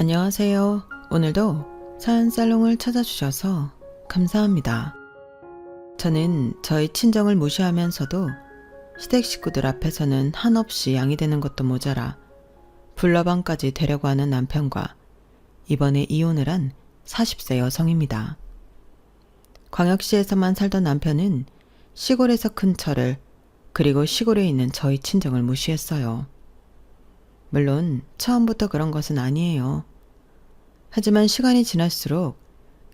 안녕하세요. 오늘도 사연살롱을 찾아주셔서 감사합니다. 저는 저희 친정을 무시하면서도 시댁 식구들 앞에서는 한없이 양이 되는 것도 모자라 불나방까지 되려고 하는 남편과 이번에 이혼을 한 40세 여성입니다. 광역시에서만 살던 남편은 시골에서 큰 저를 그리고 시골에 있는 저희 친정을 무시했어요. 물론 처음부터 그런 것은 아니에요. 하지만 시간이 지날수록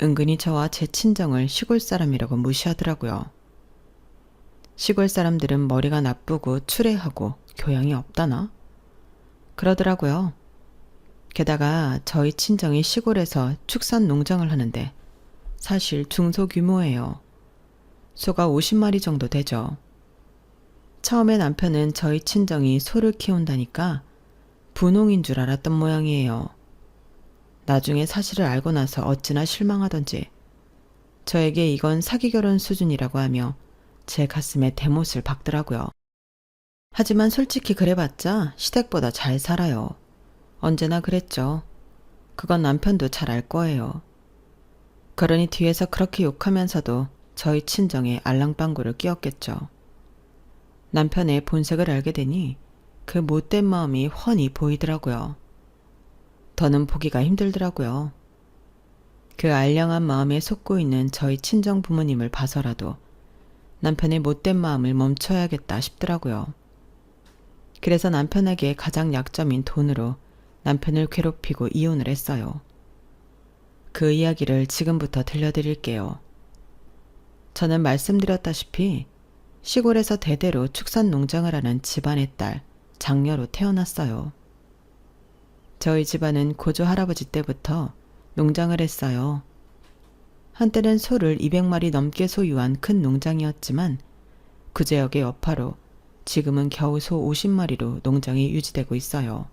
은근히 저와 제 친정을 시골 사람이라고 무시하더라고요. 시골 사람들은 머리가 나쁘고 추레하고 교양이 없다나? 그러더라고요. 게다가 저희 친정이 시골에서 축산 농장을 하는데 사실 중소규모예요. 소가 50마리 정도 되죠. 처음에 남편은 저희 친정이 소를 키운다니까 분홍인 줄 알았던 모양이에요. 나중에 사실을 알고 나서 어찌나 실망하던지 저에게 이건 사기 결혼 수준이라고 하며 제 가슴에 대못을 박더라고요. 하지만 솔직히 그래봤자 시댁보다 잘 살아요. 언제나 그랬죠. 그건 남편도 잘 알 거예요. 그러니 뒤에서 그렇게 욕하면서도 저희 친정에 알랑방구를 끼웠겠죠. 남편의 본색을 알게 되니 그 못된 마음이 훤히 보이더라고요. 더는 보기가 힘들더라고요. 그 알량한 마음에 속고 있는 저희 친정 부모님을 봐서라도 남편의 못된 마음을 멈춰야겠다 싶더라고요. 그래서 남편에게 가장 약점인 돈으로 남편을 괴롭히고 이혼을 했어요. 그 이야기를 지금부터 들려드릴게요. 저는 말씀드렸다시피 시골에서 대대로 축산 농장을 하는 집안의 딸, 장녀로 태어났어요. 저희 집안은 고조 할아버지 때부터 농장을 했어요. 한때는 소를 200마리 넘게 소유한 큰 농장이었지만 구제역의 여파로 지금은 겨우 소 50마리로 농장이 유지되고 있어요.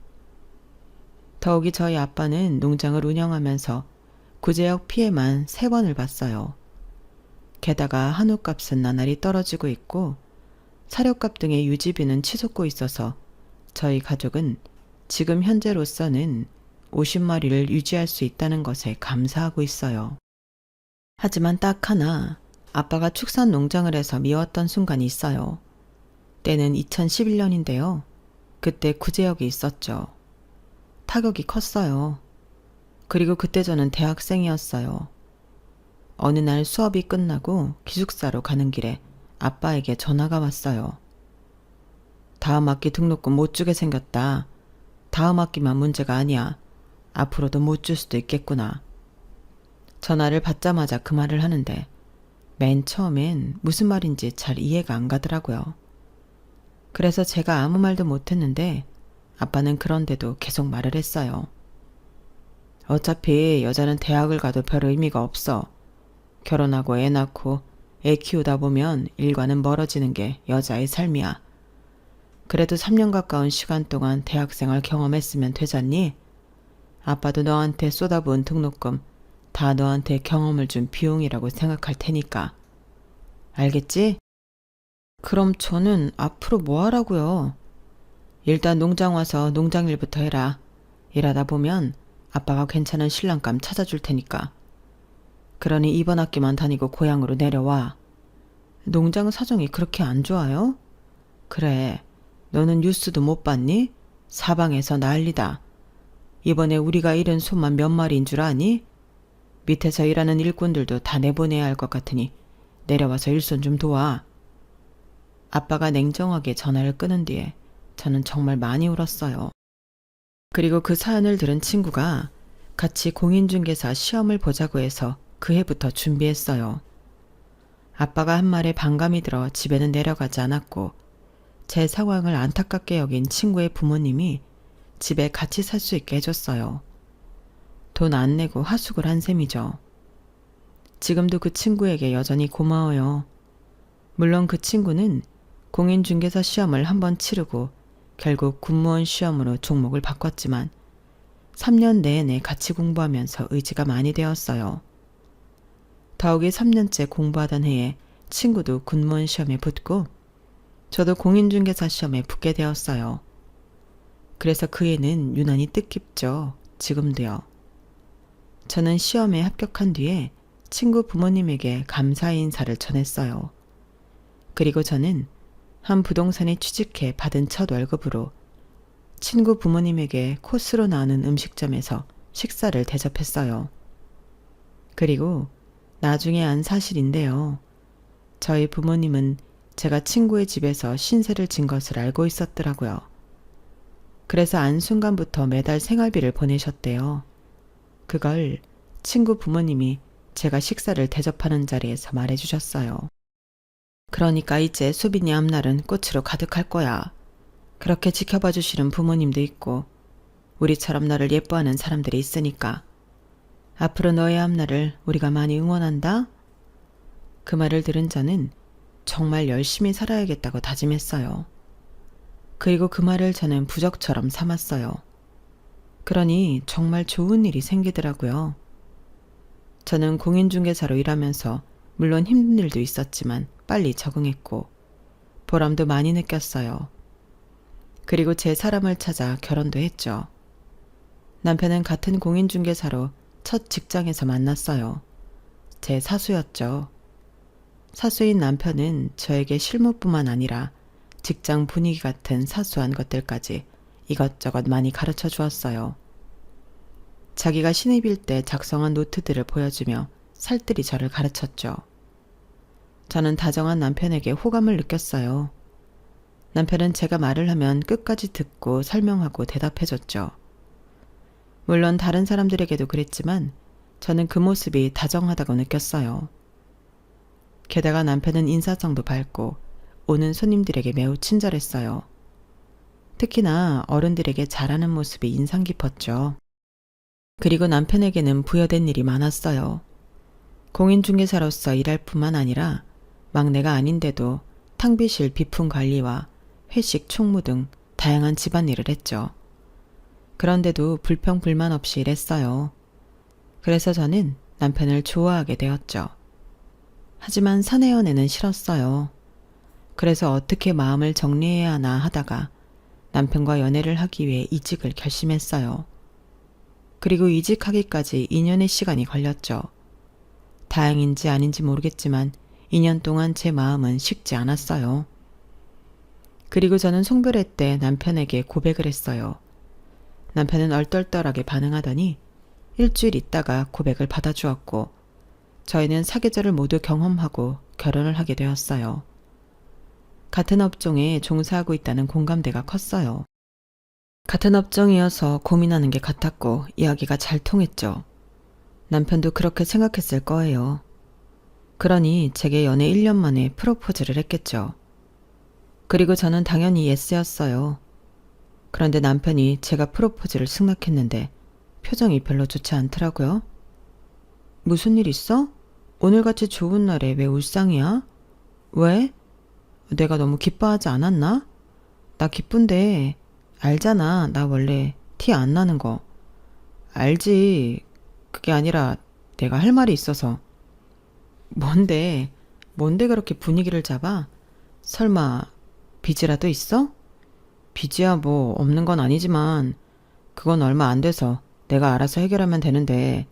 더욱이 저희 아빠는 농장을 운영하면서 구제역 피해만 3번을 봤어요. 게다가 한우값은 나날이 떨어지고 있고 사료값 등의 유지비는 치솟고 있어서 저희 가족은 지금 현재로서는 50마리를 유지할 수 있다는 것에 감사하고 있어요. 하지만 딱 하나 아빠가 축산 농장을 해서 미웠던 순간이 있어요. 때는 2011년인데요. 그때 구제역이 있었죠. 타격이 컸어요. 그리고 그때 저는 대학생이었어요. 어느 날 수업이 끝나고 기숙사로 가는 길에 아빠에게 전화가 왔어요. 다음 학기 등록금 못 주게 생겼다. 다음 학기만 문제가 아니야. 앞으로도 못 줄 수도 있겠구나. 전화를 받자마자 그 말을 하는데 맨 처음엔 무슨 말인지 잘 이해가 안 가더라고요. 그래서 제가 아무 말도 못했는데 아빠는 그런데도 계속 말을 했어요. 어차피 여자는 대학을 가도 별 의미가 없어. 결혼하고 애 낳고 애 키우다 보면 일과는 멀어지는 게 여자의 삶이야. 그래도 3년 가까운 시간 동안 대학생활 경험했으면 되잖니? 아빠도 너한테 쏟아부은 등록금 다 너한테 경험을 준 비용이라고 생각할 테니까. 알겠지? 그럼 저는 앞으로 뭐 하라고요? 일단 농장 와서 농장 일부터 해라. 일하다 보면 아빠가 괜찮은 신랑감 찾아줄 테니까. 그러니 이번 학기만 다니고 고향으로 내려와. 농장 사정이 그렇게 안 좋아요? 그래. 너는 뉴스도 못 봤니? 사방에서 난리다. 이번에 우리가 잃은 소만 몇 마리인 줄 아니? 밑에서 일하는 일꾼들도 다 내보내야 할 것 같으니 내려와서 일손 좀 도와. 아빠가 냉정하게 전화를 끊은 뒤에 저는 정말 많이 울었어요. 그리고 그 사연을 들은 친구가 같이 공인중개사 시험을 보자고 해서 그 해부터 준비했어요. 아빠가 한 말에 반감이 들어 집에는 내려가지 않았고 제 상황을 안타깝게 여긴 친구의 부모님이 집에 같이 살 수 있게 해줬어요. 돈 안 내고 하숙을 한 셈이죠. 지금도 그 친구에게 여전히 고마워요. 물론 그 친구는 공인중개사 시험을 한번 치르고 결국 군무원 시험으로 종목을 바꿨지만 3년 내내 같이 공부하면서 의지가 많이 되었어요. 더욱이 3년째 공부하던 해에 친구도 군무원 시험에 붙고 저도 공인중개사 시험에 붙게 되었어요. 그래서 그 애는 유난히 뜻깊죠. 지금도요. 저는 시험에 합격한 뒤에 친구 부모님에게 감사의 인사를 전했어요. 그리고 저는 한 부동산에 취직해 받은 첫 월급으로 친구 부모님에게 코스로 나오는 음식점에서 식사를 대접했어요. 그리고 나중에 안 사실인데요. 저희 부모님은 제가 친구의 집에서 신세를 진 것을 알고 있었더라고요. 그래서 안 순간부터 매달 생활비를 보내셨대요. 그걸 친구 부모님이 제가 식사를 대접하는 자리에서 말해주셨어요. 그러니까 이제 수빈이 앞날은 꽃으로 가득할 거야. 그렇게 지켜봐 주시는 부모님도 있고 우리처럼 너를 예뻐하는 사람들이 있으니까 앞으로 너의 앞날을 우리가 많이 응원한다. 그 말을 들은 저는 정말 열심히 살아야겠다고 다짐했어요. 그리고 그 말을 저는 부적처럼 삼았어요. 그러니 정말 좋은 일이 생기더라고요. 저는 공인중개사로 일하면서 물론 힘든 일도 있었지만 빨리 적응했고 보람도 많이 느꼈어요. 그리고 제 사람을 찾아 결혼도 했죠. 남편은 같은 공인중개사로 첫 직장에서 만났어요. 제 사수였죠. 사수인 남편은 저에게 실무뿐만 아니라 직장 분위기 같은 사소한 것들까지 이것저것 많이 가르쳐 주었어요. 자기가 신입일 때 작성한 노트들을 보여주며 살뜰히 저를 가르쳤죠. 저는 다정한 남편에게 호감을 느꼈어요. 남편은 제가 말을 하면 끝까지 듣고 설명하고 대답해줬죠. 물론 다른 사람들에게도 그랬지만 저는 그 모습이 다정하다고 느꼈어요. 게다가 남편은 인사성도 밝고 오는 손님들에게 매우 친절했어요. 특히나 어른들에게 잘하는 모습이 인상 깊었죠. 그리고 남편에게는 부여된 일이 많았어요. 공인중개사로서 일할 뿐만 아니라 막내가 아닌데도 탕비실 비품 관리와 회식 총무 등 다양한 집안일을 했죠. 그런데도 불평불만 없이 일했어요. 그래서 저는 남편을 좋아하게 되었죠. 하지만 사내 연애는 싫었어요. 그래서 어떻게 마음을 정리해야 하나 하다가 남편과 연애를 하기 위해 이직을 결심했어요. 그리고 이직하기까지 2년의 시간이 걸렸죠. 다행인지 아닌지 모르겠지만 2년 동안 제 마음은 식지 않았어요. 그리고 저는 송별회 때 남편에게 고백을 했어요. 남편은 얼떨떨하게 반응하더니 일주일 있다가 고백을 받아주었고 저희는 사계절을 모두 경험하고 결혼을 하게 되었어요. 같은 업종에 종사하고 있다는 공감대가 컸어요. 같은 업종이어서 고민하는 게 같았고 이야기가 잘 통했죠. 남편도 그렇게 생각했을 거예요. 그러니 제게 연애 1년 만에 프로포즈를 했겠죠. 그리고 저는 당연히 예스였어요. 그런데 남편이 제가 프로포즈를 승낙했는데 표정이 별로 좋지 않더라고요. 무슨 일 있어? 오늘같이 좋은 날에 왜 울상이야? 왜? 내가 너무 기뻐하지 않았나? 나 기쁜데 알잖아. 나 원래 티 안 나는 거. 알지. 그게 아니라 내가 할 말이 있어서. 뭔데? 뭔데 그렇게 분위기를 잡아? 설마 빚이라도 있어? 빚이야 뭐 없는 건 아니지만 그건 얼마 안 돼서 내가 알아서 해결하면 되는데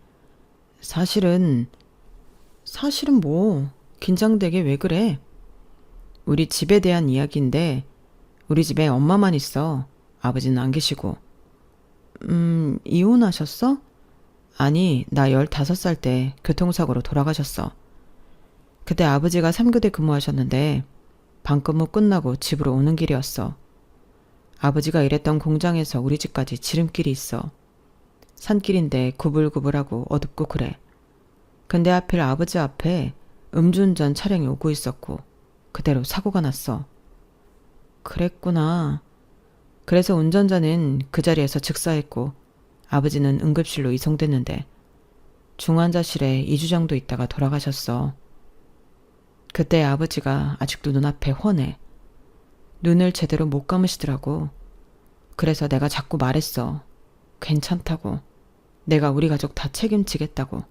사실은 뭐 긴장되게 왜 그래? 우리 집에 대한 이야기인데 우리 집에 엄마만 있어. 아버지는 안 계시고. 이혼하셨어? 아니, 나 15살 때 교통사고로 돌아가셨어. 그때 아버지가 3교대 근무하셨는데 방근무 끝나고 집으로 오는 길이었어. 아버지가 일했던 공장에서 우리 집까지 지름길이 있어. 산길인데 구불구불하고 어둡고 그래. 근데 하필 아버지 앞에 음주운전 차량이 오고 있었고 그대로 사고가 났어. 그랬구나. 그래서 운전자는 그 자리에서 즉사했고 아버지는 응급실로 이송됐는데 중환자실에 2주 정도 있다가 돌아가셨어. 그때 아버지가 아직도 눈앞에 훤해. 눈을 제대로 못 감으시더라고. 그래서 내가 자꾸 말했어. 괜찮다고. 내가 우리 가족 다 책임지겠다고.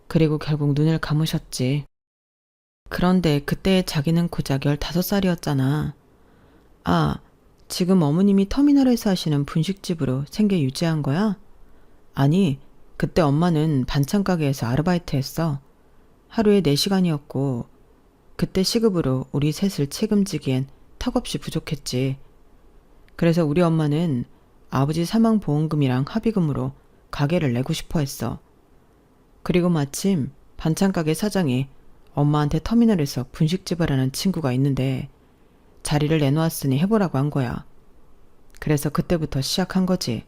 그리고 결국 눈을 감으셨지. 그런데 그때 자기는 고작 15살이었잖아. 아, 지금 어머님이 터미널에서 하시는 분식집으로 생계 유지한 거야? 아니, 그때 엄마는 반찬 가게에서 아르바이트 했어. 하루에 4시간이었고, 그때 시급으로 우리 셋을 책임지기엔 턱없이 부족했지. 그래서 우리 엄마는 아버지 사망보험금이랑 합의금으로 가게를 내고 싶어 했어. 그리고 마침 반찬 가게 사장이 엄마한테 터미널에서 분식집을 하는 친구가 있는데 자리를 내놓았으니 해보라고 한 거야. 그래서 그때부터 시작한 거지.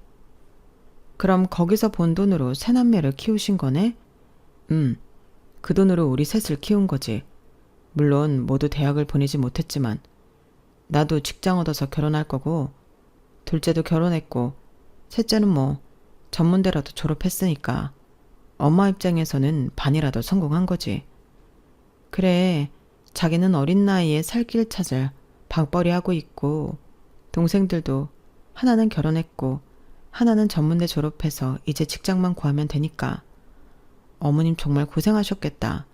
그럼 거기서 번 돈으로 새 남매를 키우신 거네? 그 돈으로 우리 셋을 키운 거지. 물론 모두 대학을 보내지 못했지만 나도 직장 얻어서 결혼할 거고 둘째도 결혼했고 셋째는 뭐 전문대라도 졸업했으니까 엄마 입장에서는 반이라도 성공한 거지. 그래, 자기는 어린 나이에 살 길 찾을 방벌이 하고 있고 동생들도 하나는 결혼했고 하나는 전문대 졸업해서 이제 직장만 구하면 되니까 어머님 정말 고생하셨겠다.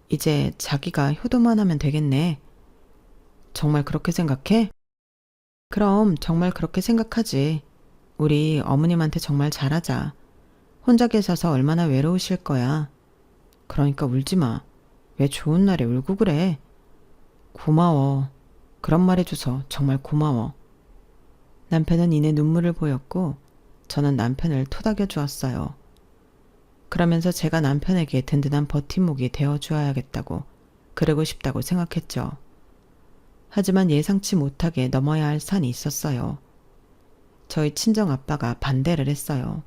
이제 자기가 효도만 하면 되겠네. 정말 그렇게 생각해? 그럼 정말 그렇게 생각하지. 우리 어머님한테 정말 잘하자. 혼자 계셔서 얼마나 외로우실 거야. 그러니까 울지 마. 왜 좋은 날에 울고 그래? 고마워. 그런 말 해줘서 정말 고마워. 남편은 이내 눈물을 보였고 저는 남편을 토닥여 주었어요. 그러면서 제가 남편에게 든든한 버팀목이 되어주어야겠다고 그러고 싶다고 생각했죠. 하지만 예상치 못하게 넘어야 할 산이 있었어요. 저희 친정 아빠가 반대를 했어요.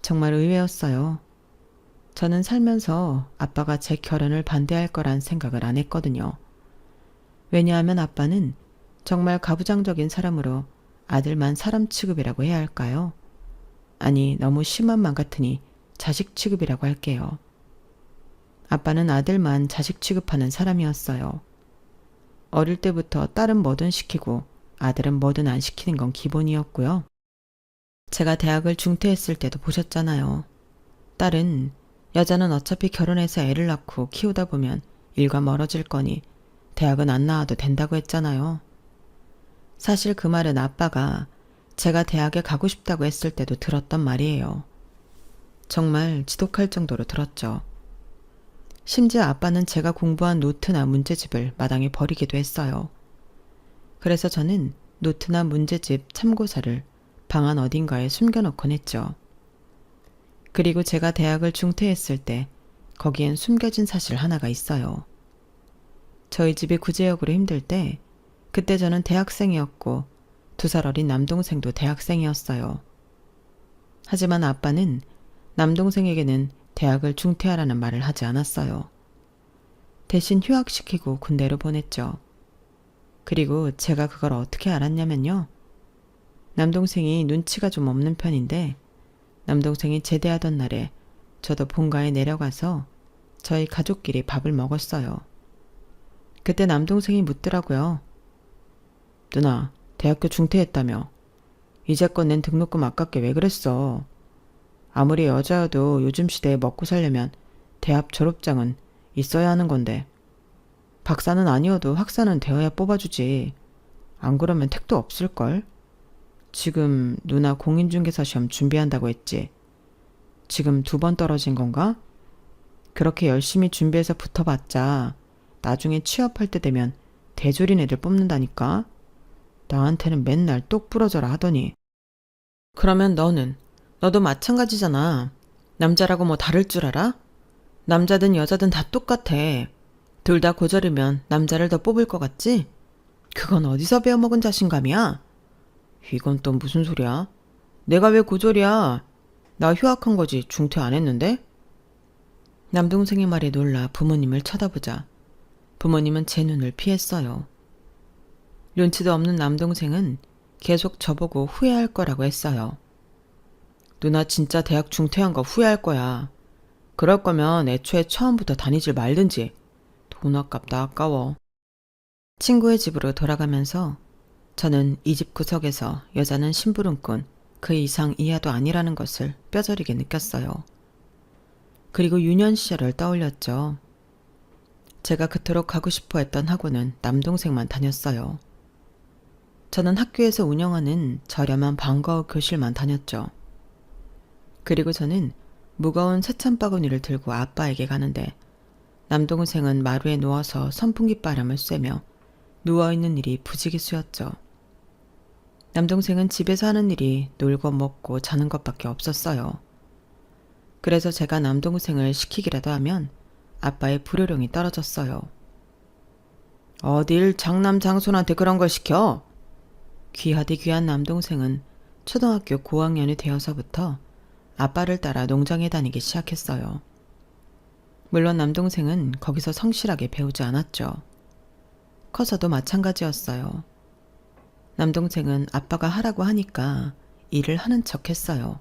정말 의외였어요. 저는 살면서 아빠가 제 결혼을 반대할 거란 생각을 안 했거든요. 왜냐하면 아빠는 정말 가부장적인 사람으로 아들만 사람 취급이라고 해야 할까요? 아니, 너무 심한 말 같으니 자식 취급이라고 할게요. 아빠는 아들만 자식 취급하는 사람이었어요. 어릴 때부터 딸은 뭐든 시키고 아들은 뭐든 안 시키는 건 기본이었고요. 제가 대학을 중퇴했을 때도 보셨잖아요. 딸은 여자는 어차피 결혼해서 애를 낳고 키우다 보면 일과 멀어질 거니 대학은 안 나와도 된다고 했잖아요. 사실 그 말은 아빠가 제가 대학에 가고 싶다고 했을 때도 들었던 말이에요. 정말 지독할 정도로 들었죠. 심지어 아빠는 제가 공부한 노트나 문제집을 마당에 버리기도 했어요. 그래서 저는 노트나 문제집 참고서를 방 안 어딘가에 숨겨놓곤 했죠. 그리고 제가 대학을 중퇴했을 때 거기엔 숨겨진 사실 하나가 있어요. 저희 집이 구제역으로 힘들 때 그때 저는 대학생이었고 2살 어린 남동생도 대학생이었어요. 하지만 아빠는 남동생에게는 대학을 중퇴하라는 말을 하지 않았어요. 대신 휴학시키고 군대로 보냈죠. 그리고 제가 그걸 어떻게 알았냐면요. 남동생이 눈치가 좀 없는 편인데 남동생이 제대하던 날에 저도 본가에 내려가서 저희 가족끼리 밥을 먹었어요. 그때 남동생이 묻더라고요. 누나, 대학교 중퇴했다며. 이제껏 낸 등록금 아깝게 왜 그랬어? 아무리 여자여도 요즘 시대에 먹고 살려면 대학 졸업장은 있어야 하는 건데. 박사는 아니어도 학사는 되어야 뽑아주지. 안 그러면 택도 없을걸? 지금 누나 공인중개사 시험 준비한다고 했지. 지금 2번 떨어진 건가? 그렇게 열심히 준비해서 붙어봤자 나중에 취업할 때 되면 대졸인 애들 뽑는다니까? 나한테는 맨날 똑 부러져라 하더니. 그러면 너도 마찬가지잖아. 남자라고 뭐 다를 줄 알아? 남자든 여자든 다 똑같아. 둘 다 고졸이면 남자를 더 뽑을 것 같지? 그건 어디서 배워먹은 자신감이야? 이건 또 무슨 소리야? 내가 왜 고졸이야? 나 휴학한 거지 중퇴 안 했는데? 남동생의 말에 놀라 부모님을 쳐다보자 부모님은 제 눈을 피했어요. 눈치도 없는 남동생은 계속 저보고 후회할 거라고 했어요. 누나 진짜 대학 중퇴한 거 후회할 거야. 그럴 거면 애초에 처음부터 다니질 말든지. 돈 아깝다 아까워. 친구의 집으로 돌아가면서 저는 이 집 구석에서 여자는 심부름꾼 그 이상 이하도 아니라는 것을 뼈저리게 느꼈어요. 그리고 유년 시절을 떠올렸죠. 제가 그토록 가고 싶어 했던 학원은 남동생만 다녔어요. 저는 학교에서 운영하는 저렴한 방과후 교실만 다녔죠. 그리고 저는 무거운 세찬 바구니를 들고 아빠에게 가는데 남동생은 마루에 누워서 선풍기 바람을 쐬며 누워있는 일이 부지기수였죠. 남동생은 집에서 하는 일이 놀고 먹고 자는 것밖에 없었어요. 그래서 제가 남동생을 시키기라도 하면 아빠의 불효령이 떨어졌어요. 어딜 장남 장손한테 그런 걸 시켜? 귀하디 귀한 남동생은 초등학교 고학년이 되어서부터 아빠를 따라 농장에 다니기 시작했어요. 물론 남동생은 거기서 성실하게 배우지 않았죠. 커서도 마찬가지였어요. 남동생은 아빠가 하라고 하니까 일을 하는 척 했어요.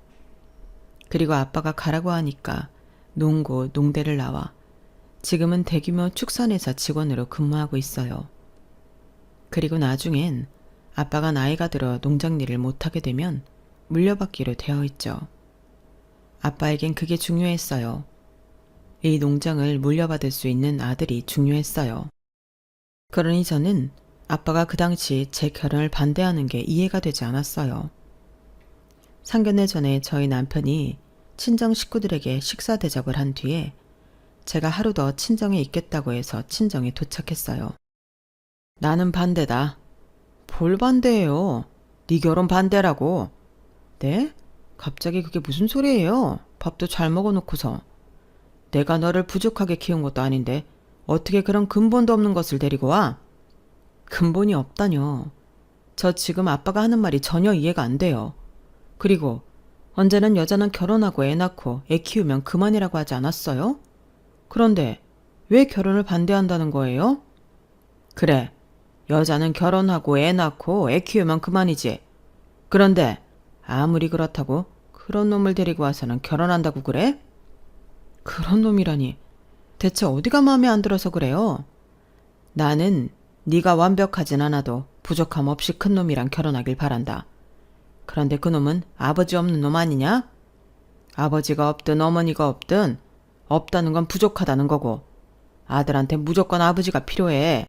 그리고 아빠가 가라고 하니까 농고, 농대를 나와 지금은 대규모 축산회사 직원으로 근무하고 있어요. 그리고 나중엔 아빠가 나이가 들어 농장 일을 못하게 되면 물려받기로 되어 있죠. 아빠에겐 그게 중요했어요. 이 농장을 물려받을 수 있는 아들이 중요했어요. 그러니 저는 아빠가 그 당시 제 결혼을 반대하는 게 이해가 되지 않았어요. 상견례 전에 저희 남편이 친정 식구들에게 식사 대접을 한 뒤에 제가 하루 더 친정에 있겠다고 해서 친정에 도착했어요. 나는 반대다. 뭘 반대해요? 네 결혼 반대라고. 네? 갑자기 그게 무슨 소리예요? 밥도 잘 먹어놓고서. 내가 너를 부족하게 키운 것도 아닌데 어떻게 그런 근본도 없는 것을 데리고 와? 근본이 없다뇨. 저 지금 아빠가 하는 말이 전혀 이해가 안 돼요. 그리고 언제는 여자는 결혼하고 애 낳고 애 키우면 그만이라고 하지 않았어요? 그런데 왜 결혼을 반대한다는 거예요? 그래, 여자는 결혼하고 애 낳고 애 키우면 그만이지. 그런데 아무리 그렇다고 그런 놈을 데리고 와서는 결혼한다고 그래? 그런 놈이라니. 대체 어디가 마음에 안 들어서 그래요? 나는 네가 완벽하진 않아도 부족함 없이 큰 놈이랑 결혼하길 바란다. 그런데 그 놈은 아버지 없는 놈 아니냐? 아버지가 없든 어머니가 없든 없다는 건 부족하다는 거고 아들한테 무조건 아버지가 필요해.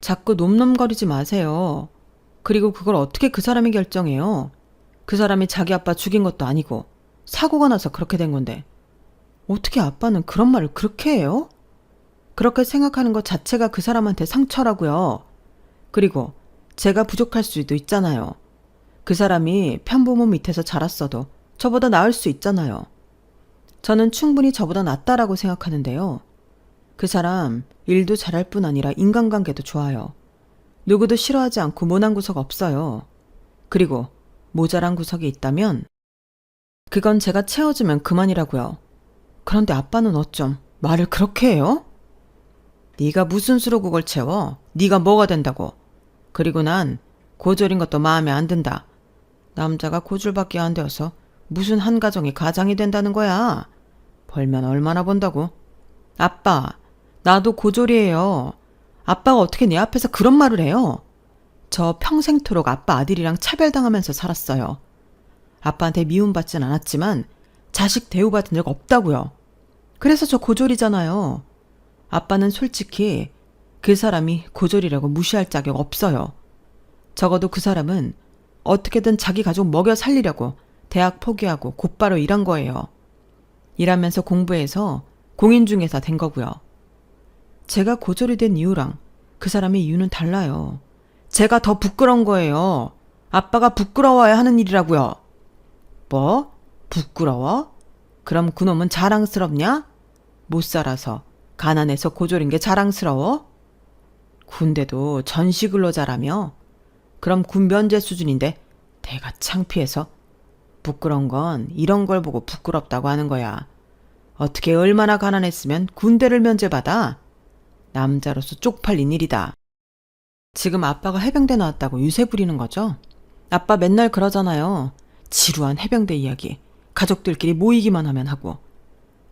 자꾸 놈놈거리지 마세요. 그리고 그걸 어떻게 그 사람이 결정해요? 그 사람이 자기 아빠 죽인 것도 아니고 사고가 나서 그렇게 된 건데 어떻게 아빠는 그런 말을 그렇게 해요? 그렇게 생각하는 것 자체가 그 사람한테 상처라고요. 그리고 제가 부족할 수도 있잖아요. 그 사람이 편부모 밑에서 자랐어도 저보다 나을 수 있잖아요. 저는 충분히 저보다 낫다라고 생각하는데요. 그 사람 일도 잘할 뿐 아니라 인간관계도 좋아요. 누구도 싫어하지 않고 모난 구석 없어요. 그리고 모자란 구석이 있다면 그건 제가 채워주면 그만이라고요. 그런데 아빠는 어쩜 말을 그렇게 해요? 네가 무슨 수로 그걸 채워? 네가 뭐가 된다고? 그리고 난 고졸인 것도 마음에 안 든다. 남자가 고졸밖에 안 되어서 무슨 한 가정이 가장이 된다는 거야. 벌면 얼마나 번다고? 아빠, 나도 고졸이에요. 아빠가 어떻게 내 앞에서 그런 말을 해요? 저 평생토록 아빠 아들이랑 차별당하면서 살았어요. 아빠한테 미움받진 않았지만 자식 대우받은 적 없다고요. 그래서 저 고졸이잖아요. 아빠는 솔직히 그 사람이 고졸이라고 무시할 자격 없어요. 적어도 그 사람은 어떻게든 자기 가족 먹여 살리려고 대학 포기하고 곧바로 일한 거예요. 일하면서 공부해서 공인중개사 된 거고요. 제가 고졸이 된 이유랑 그 사람의 이유는 달라요. 제가 더 부끄러운 거예요. 아빠가 부끄러워야 하는 일이라고요. 뭐? 부끄러워? 그럼 그놈은 자랑스럽냐? 못 살아서 가난해서 고졸인 게 자랑스러워? 군대도 전시근로자라며? 그럼 군 면제 수준인데 내가 창피해서? 부끄러운 건 이런 걸 보고 부끄럽다고 하는 거야. 어떻게 얼마나 가난했으면 군대를 면제받아? 남자로서 쪽팔린 일이다. 지금 아빠가 해병대 나왔다고 유세 부리는 거죠? 아빠 맨날 그러잖아요. 지루한 해병대 이야기. 가족들끼리 모이기만 하면 하고.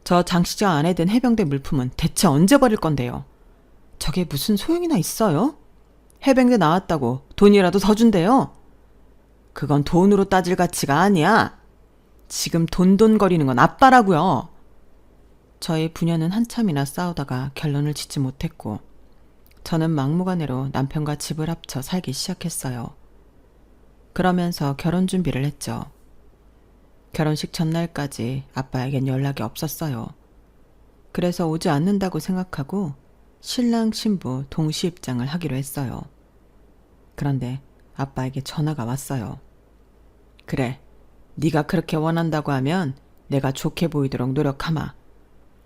저 장시장 안에 든 해병대 물품은 대체 언제 버릴 건데요? 저게 무슨 소용이나 있어요? 해병대 나왔다고 돈이라도 더 준대요? 그건 돈으로 따질 가치가 아니야. 지금 돈돈거리는 건 아빠라고요. 저희 부녀는 한참이나 싸우다가 결론을 짓지 못했고 저는 막무가내로 남편과 집을 합쳐 살기 시작했어요. 그러면서 결혼 준비를 했죠. 결혼식 전날까지 아빠에겐 연락이 없었어요. 그래서 오지 않는다고 생각하고 신랑 신부 동시 입장을 하기로 했어요. 그런데 아빠에게 전화가 왔어요. 그래, 네가 그렇게 원한다고 하면 내가 좋게 보이도록 노력하마.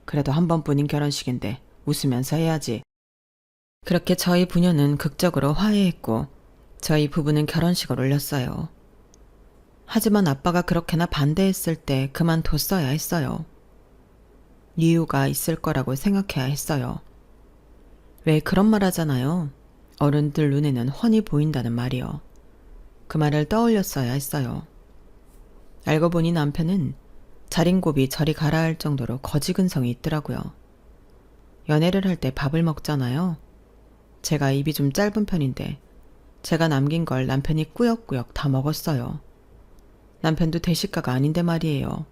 그래도 한 번뿐인 결혼식인데 웃으면서 해야지. 그렇게 저희 부녀는 극적으로 화해했고 저희 부부는 결혼식을 올렸어요. 하지만 아빠가 그렇게나 반대했을 때 그만뒀어야 했어요. 이유가 있을 거라고 생각해야 했어요. 왜 그런 말 하잖아요. 어른들 눈에는 훤히 보인다는 말이요. 그 말을 떠올렸어야 했어요. 알고 보니 남편은 자린고비 저리 가라 할 정도로 거지근성이 있더라고요. 연애를 할 때 밥을 먹잖아요. 제가 입이 좀 짧은 편인데 제가 남긴 걸 남편이 꾸역꾸역 다 먹었어요. 남편도 대식가가 아닌데 말이에요.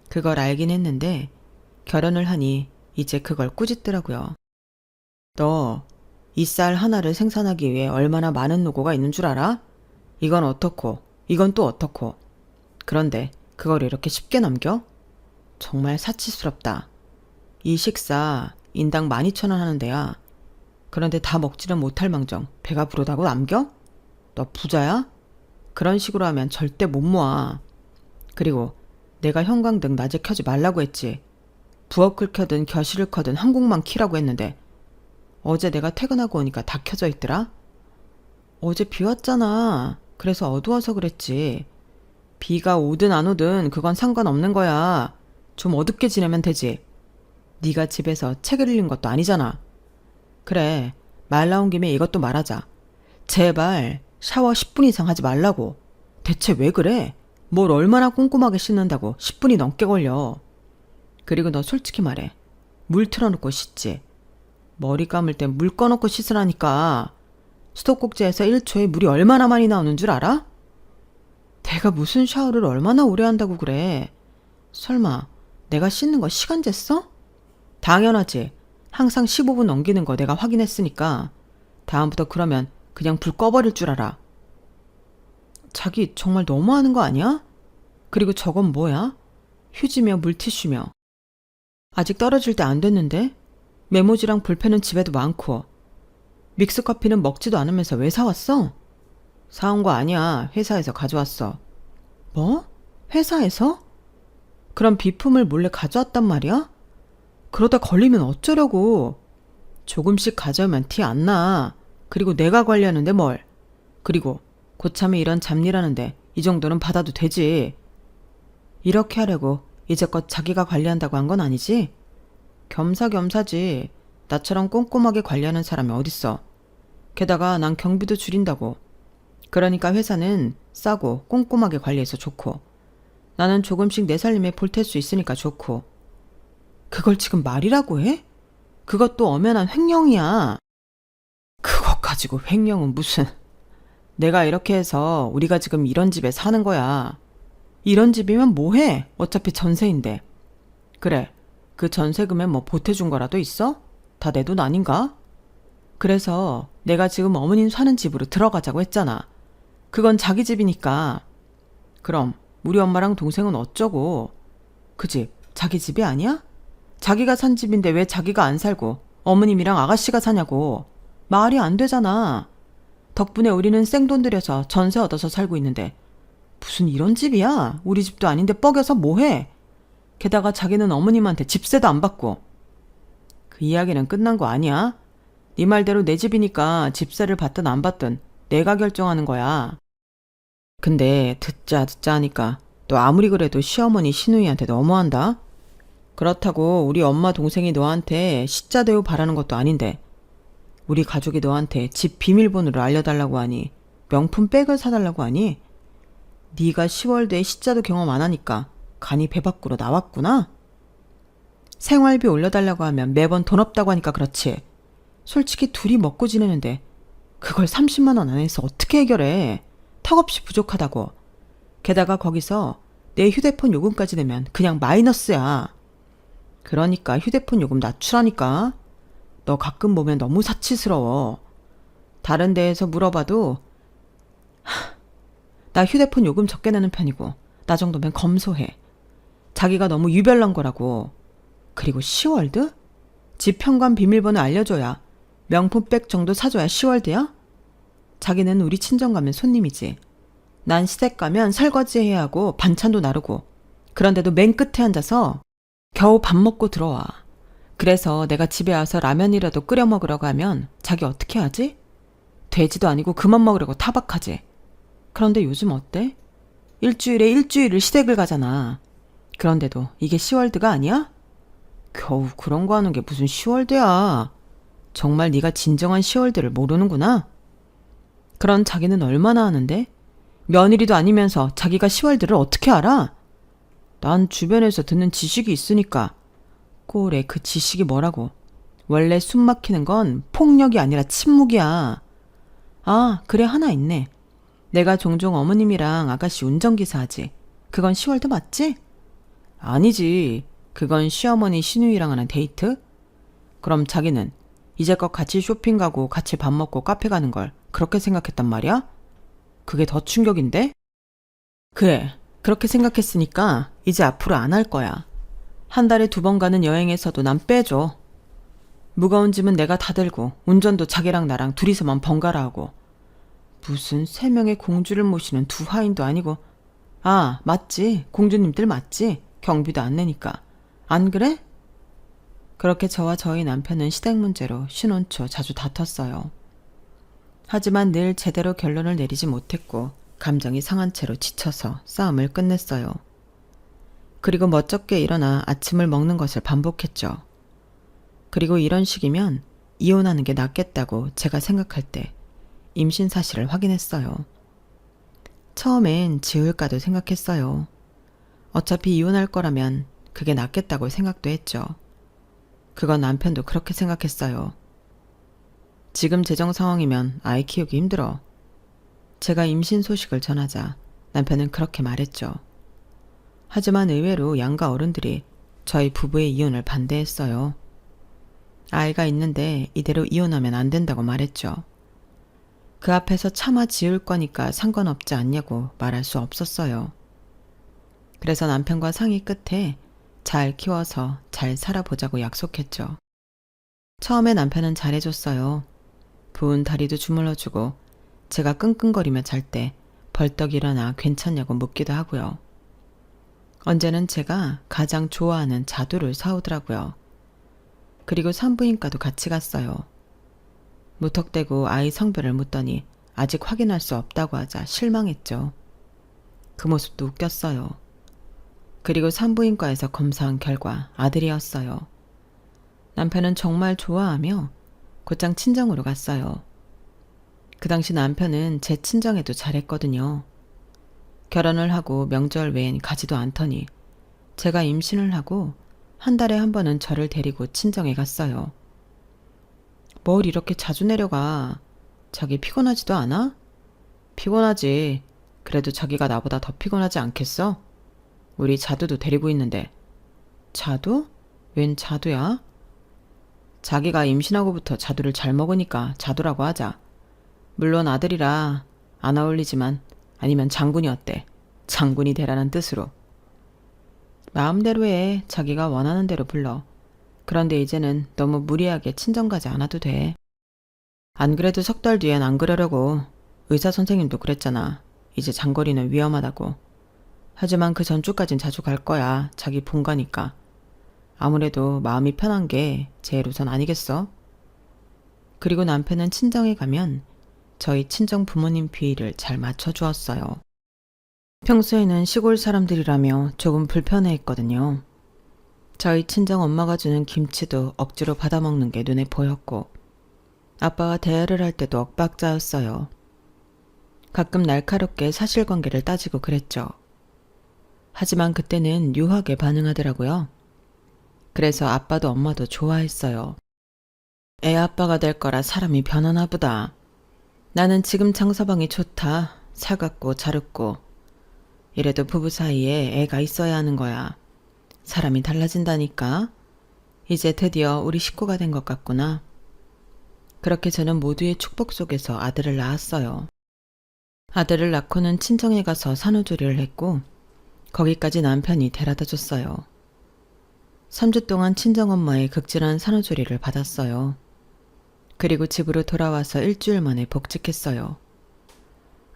그걸 알긴 했는데 결혼을 하니 이제 그걸 꾸짖더라고요. 너 이 쌀 하나를 생산하기 위해 얼마나 많은 노고가 있는 줄 알아? 이건 어떻고 이건 또 어떻고. 그런데 그걸 이렇게 쉽게 넘겨? 정말 사치스럽다. 이 식사 인당 12,000원 하는 데야. 그런데 다 먹지는 못할 망정 배가 부르다고 남겨? 너 부자야? 그런 식으로 하면 절대 못 모아. 그리고 내가 형광등 낮에 켜지 말라고 했지. 부엌을 켜든 겨실을 켜든 한 곳만 키라고 했는데 어제 내가 퇴근하고 오니까 다 켜져 있더라? 어제 비 왔잖아. 그래서 어두워서 그랬지. 비가 오든 안 오든 그건 상관없는 거야. 좀 어둡게 지내면 되지. 네가 집에서 책을 읽는 것도 아니잖아. 그래, 말 나온 김에 이것도 말하자. 제발 샤워 10분 이상 하지 말라고. 대체 왜 그래? 뭘 얼마나 꼼꼼하게 씻는다고 10분이 넘게 걸려. 그리고 너 솔직히 말해. 물 틀어놓고 씻지. 머리 감을 땐 물 꺼놓고 씻으라니까. 수도꼭지에서 1초에 물이 얼마나 많이 나오는 줄 알아? 내가 무슨 샤워를 얼마나 오래 한다고 그래. 설마 내가 씻는 거 시간 쟀어? 당연하지. 항상 15분 넘기는 거 내가 확인했으니까. 다음부터 그러면 그냥 불 꺼버릴 줄 알아. 자기 정말 너무하는 거 아니야? 그리고 저건 뭐야? 휴지며 물티슈며. 아직 떨어질 때 안 됐는데? 메모지랑 볼펜은 집에도 많고. 믹스커피는 먹지도 않으면서 왜 사왔어? 사온 거 아니야. 회사에서 가져왔어. 뭐? 회사에서? 그럼 비품을 몰래 가져왔단 말이야? 그러다 걸리면 어쩌려고. 조금씩 가져오면 티 안 나. 그리고 내가 관리하는데 뭘. 그리고 고참에 이런 잡일하는데 이 정도는 받아도 되지. 이렇게 하려고 이제껏 자기가 관리한다고 한 건 아니지? 겸사겸사지. 나처럼 꼼꼼하게 관리하는 사람이 어딨어. 게다가 난 경비도 줄인다고. 그러니까 회사는 싸고 꼼꼼하게 관리해서 좋고 나는 조금씩 내 살림에 보탤 수 있으니까 좋고. 그걸 지금 말이라고 해? 그것도 엄연한 횡령이야. 그것 가지고 횡령은 무슨. 내가 이렇게 해서 우리가 지금 이런 집에 사는 거야. 이런 집이면 뭐해? 어차피 전세인데. 그래, 그 전세금에 뭐 보태준 거라도 있어? 다 내 돈 아닌가? 그래서 내가 지금 어머님 사는 집으로 들어가자고 했잖아. 그건 자기 집이니까. 그럼 우리 엄마랑 동생은 어쩌고. 그 집 자기 집이 아니야? 자기가 산 집인데 왜 자기가 안 살고 어머님이랑 아가씨가 사냐고. 말이 안 되잖아. 덕분에 우리는 생돈 들여서 전세 얻어서 살고 있는데 무슨 이런 집이야? 우리 집도 아닌데 뻐겨서 뭐해? 게다가 자기는 어머님한테 집세도 안 받고. 그 이야기는 끝난 거 아니야? 네 말대로 내 집이니까 집세를 받든 안 받든 내가 결정하는 거야. 근데 듣자 하니까 너 아무리 그래도 시어머니 시누이한테 너무한다? 그렇다고 우리 엄마 동생이 너한테 시자 대우 바라는 것도 아닌데 우리 가족이 너한테 집 비밀번호를 알려달라고 하니 명품 백을 사달라고 하니 네가 10월대에 시자도 경험 안 하니까 간이 배 밖으로 나왔구나? 생활비 올려달라고 하면 매번 돈 없다고 하니까 그렇지. 솔직히 둘이 먹고 지내는데 그걸 30만 원 안에서 어떻게 해결해? 턱없이 부족하다고. 게다가 거기서 내 휴대폰 요금까지 내면 그냥 마이너스야. 그러니까 휴대폰 요금 낮추라니까. 너 가끔 보면 너무 사치스러워. 다른 데에서 물어봐도 나 휴대폰 요금 적게 내는 편이고 나 정도면 검소해. 자기가 너무 유별난 거라고. 그리고 시월드? 집 현관 비밀번호 알려줘야, 명품백 정도 사줘야 시월드야? 자기는 우리 친정 가면 손님이지. 난 시댁 가면 설거지 해야 하고 반찬도 나르고. 그런데도 맨 끝에 앉아서 겨우 밥 먹고 들어와. 그래서 내가 집에 와서 라면이라도 끓여 먹으려고 하면 자기 어떻게 하지? 돼지도 아니고 그만 먹으려고 타박하지. 그런데 요즘 어때? 일주일에 일주일을 시댁을 가잖아. 그런데도 이게 시월드가 아니야? 겨우 그런 거 하는 게 무슨 시월드야. 정말 네가 진정한 시월드를 모르는구나. 그런 자기는 얼마나 아는데? 며느리도 아니면서 자기가 시월드를 어떻게 알아? 난 주변에서 듣는 지식이 있으니까. 꼴에 그 지식이 뭐라고. 원래 숨 막히는 건 폭력이 아니라 침묵이야. 아, 그래 하나 있네. 내가 종종 어머님이랑 아가씨 운전기사 하지. 그건 시월드 맞지? 아니지. 그건 시어머니 시누이랑 하는 데이트? 그럼 자기는 이제껏 같이 쇼핑 가고 같이 밥 먹고 카페 가는 걸 그렇게 생각했단 말이야? 그게 더 충격인데? 그래, 그렇게 생각했으니까 이제 앞으로 안 할 거야. 한 달에 2번 가는 여행에서도 난 빼줘. 무거운 짐은 내가 다 들고 운전도 자기랑 나랑 둘이서만 번갈아 하고. 무슨 3명의 공주를 모시는 두 하인도 아니고. 아, 맞지. 공주님들 맞지. 경비도 안 내니까. 안 그래? 그렇게 저와 저희 남편은 시댁 문제로 신혼 초 자주 다퉜어요. 하지만 늘 제대로 결론을 내리지 못했고 감정이 상한 채로 지쳐서 싸움을 끝냈어요. 그리고 멋쩍게 일어나 아침을 먹는 것을 반복했죠. 그리고 이런 식이면 이혼하는 게 낫겠다고 제가 생각할 때 임신 사실을 확인했어요. 처음엔 지울까도 생각했어요. 어차피 이혼할 거라면 그게 낫겠다고 생각도 했죠. 그건 남편도 그렇게 생각했어요. 지금 재정 상황이면 아이 키우기 힘들어. 제가 임신 소식을 전하자 남편은 그렇게 말했죠. 하지만 의외로 양가 어른들이 저희 부부의 이혼을 반대했어요. 아이가 있는데 이대로 이혼하면 안 된다고 말했죠. 그 앞에서 차마 지울 거니까 상관없지 않냐고 말할 수 없었어요. 그래서 남편과 상의 끝에 잘 키워서 잘 살아보자고 약속했죠. 처음에 남편은 잘해줬어요. 부은 다리도 주물러주고 제가 끙끙거리며 잘 때 벌떡 일어나 괜찮냐고 묻기도 하고요. 언제는 제가 가장 좋아하는 자두를 사오더라고요. 그리고 산부인과도 같이 갔어요. 무턱대고 아이 성별을 묻더니 아직 확인할 수 없다고 하자 실망했죠. 그 모습도 웃겼어요. 그리고 산부인과에서 검사한 결과 아들이었어요. 남편은 정말 좋아하며 곧장 친정으로 갔어요. 그 당시 남편은 제 친정에도 잘했거든요. 결혼을 하고 명절 외엔 가지도 않더니 제가 임신을 하고 한 달에 한 번은 저를 데리고 친정에 갔어요. 뭘 이렇게 자주 내려가? 자기 피곤하지도 않아? 피곤하지. 그래도 자기가 나보다 더 피곤하지 않겠어? 우리 자두도 데리고 있는데. 자두? 웬 자두야? 자기가 임신하고부터 자두를 잘 먹으니까 자두라고 하자. 물론 아들이라 안 어울리지만 아니면 장군이 어때? 장군이 되라는 뜻으로. 마음대로 해. 자기가 원하는 대로 불러. 그런데 이제는 너무 무리하게 친정 가지 않아도 돼. 안 그래도 3달 뒤엔 안 그러려고. 의사 선생님도 그랬잖아. 이제 장거리는 위험하다고. 하지만 그 전주까진 자주 갈 거야. 자기 본가니까. 아무래도 마음이 편한 게 제일 우선 아니겠어? 그리고 남편은 친정에 가면 저희 친정 부모님 비위를 잘 맞춰주었어요. 평소에는 시골 사람들이라며 조금 불편해했거든요. 저희 친정 엄마가 주는 김치도 억지로 받아먹는 게 눈에 보였고 아빠와 대화를 할 때도 엇박자였어요. 가끔 날카롭게 사실관계를 따지고 그랬죠. 하지만 그때는 유하게 반응하더라고요. 그래서 아빠도 엄마도 좋아했어요. 애 아빠가 될 거라 사람이 변하나 보다. 나는 지금 장서방이 좋다. 살갑고 자릅고. 이래도 부부 사이에 애가 있어야 하는 거야. 사람이 달라진다니까. 이제 드디어 우리 식구가 된 것 같구나. 그렇게 저는 모두의 축복 속에서 아들을 낳았어요. 아들을 낳고는 친정에 가서 산후조리를 했고 거기까지 남편이 데려다 줬어요. 3주 동안 친정엄마의 극진한 산후조리를 받았어요. 그리고 집으로 돌아와서 일주일 만에 복직했어요.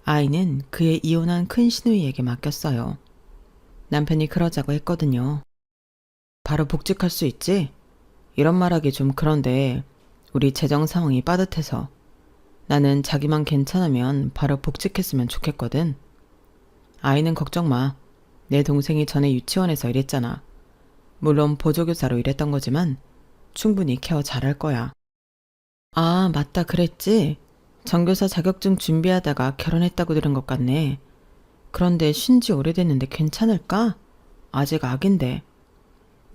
아이는 그의 이혼한 큰 시누이에게 맡겼어요. 남편이 그러자고 했거든요. 바로 복직할 수 있지? 이런 말하기 좀 그런데 우리 재정 상황이 빠듯해서 나는 자기만 괜찮으면 바로 복직했으면 좋겠거든. 아이는 걱정 마. 내 동생이 전에 유치원에서 일했잖아. 물론 보조교사로 일했던 거지만 충분히 케어 잘할 거야. 아, 맞다 그랬지? 전교사 자격증 준비하다가 결혼했다고 들은 것 같네. 그런데 쉰지 오래됐는데 괜찮을까? 아직 아기인데.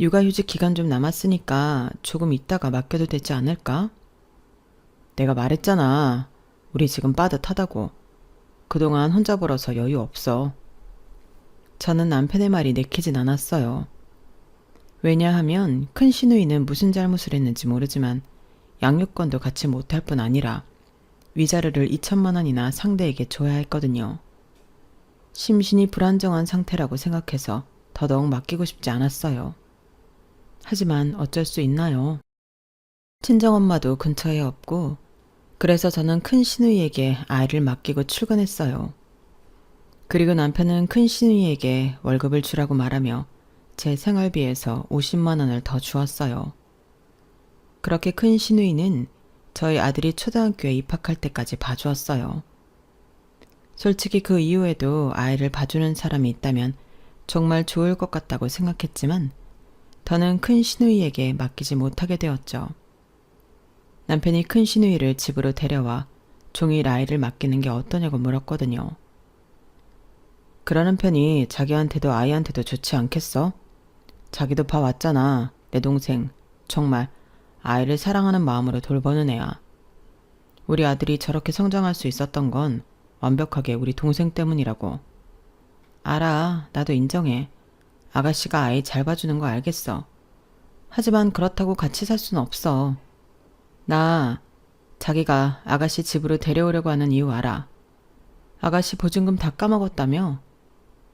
육아휴직 기간 좀 남았으니까 조금 있다가 맡겨도 되지 않을까? 내가 말했잖아. 우리 지금 빠듯하다고. 그동안 혼자 벌어서 여유 없어. 저는 남편의 말이 내키진 않았어요. 왜냐하면 큰 시누이는 무슨 잘못을 했는지 모르지만 양육권도 같이 못할 뿐 아니라 위자료를 2천만 원이나 상대에게 줘야 했거든요. 심신이 불안정한 상태라고 생각해서 더더욱 맡기고 싶지 않았어요. 하지만 어쩔 수 있나요? 친정엄마도 근처에 없고 그래서 저는 큰 시누이에게 아이를 맡기고 출근했어요. 그리고 남편은 큰 시누이에게 월급을 주라고 말하며 제 생활비에서 50만 원을 더 주었어요. 그렇게 큰 시누이는 저희 아들이 초등학교에 입학할 때까지 봐주었어요. 솔직히 그 이후에도 아이를 봐주는 사람이 있다면 정말 좋을 것 같다고 생각했지만 더는 큰 시누이에게 맡기지 못하게 되었죠. 남편이 큰 시누이를 집으로 데려와 종일 아이를 맡기는 게 어떠냐고 물었거든요. 그러는 편이 자기한테도 아이한테도 좋지 않겠어? 자기도 봐왔잖아. 내 동생 정말 아이를 사랑하는 마음으로 돌보는 애야. 우리 아들이 저렇게 성장할 수 있었던 건 완벽하게 우리 동생 때문이라고. 알아. 나도 인정해. 아가씨가 아이 잘 봐주는 거 알겠어. 하지만 그렇다고 같이 살 수는 없어. 나 자기가 아가씨 집으로 데려오려고 하는 이유 알아. 아가씨 보증금 다 까먹었다며?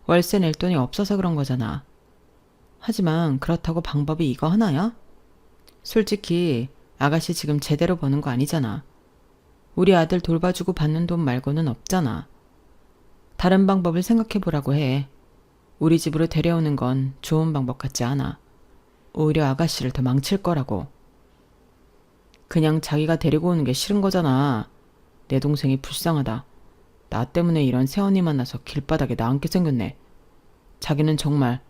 월세 낼 돈이 없어서 그런 거잖아. 하지만 그렇다고 방법이 이거 하나야? 솔직히 아가씨 지금 제대로 버는 거 아니잖아. 우리 아들 돌봐주고 받는 돈 말고는 없잖아. 다른 방법을 생각해보라고 해. 우리 집으로 데려오는 건 좋은 방법 같지 않아. 오히려 아가씨를 더 망칠 거라고. 그냥 자기가 데리고 오는 게 싫은 거잖아. 내 동생이 불쌍하다. 나 때문에 이런 새언니 만나서 길바닥에 나앉게 생겼네. 자기는 정말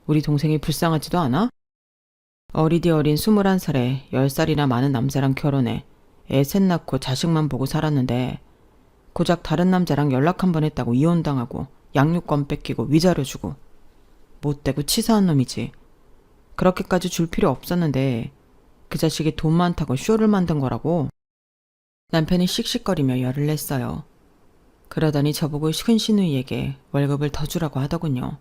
우리 동생이 불쌍하지도 않아? 어리디 어린 21살에 10살이나 많은 남자랑 결혼해 애 셋 낳고 자식만 보고 살았는데 고작 다른 남자랑 연락 한 번 했다고 이혼당하고 양육권 뺏기고 위자료 주고 못되고 치사한 놈이지. 그렇게까지 줄 필요 없었는데 그 자식이 돈 많다고 쇼를 만든 거라고. 남편이 씩씩거리며 열을 냈어요. 그러더니 저보고 큰 시누이에게 월급을 더 주라고 하더군요.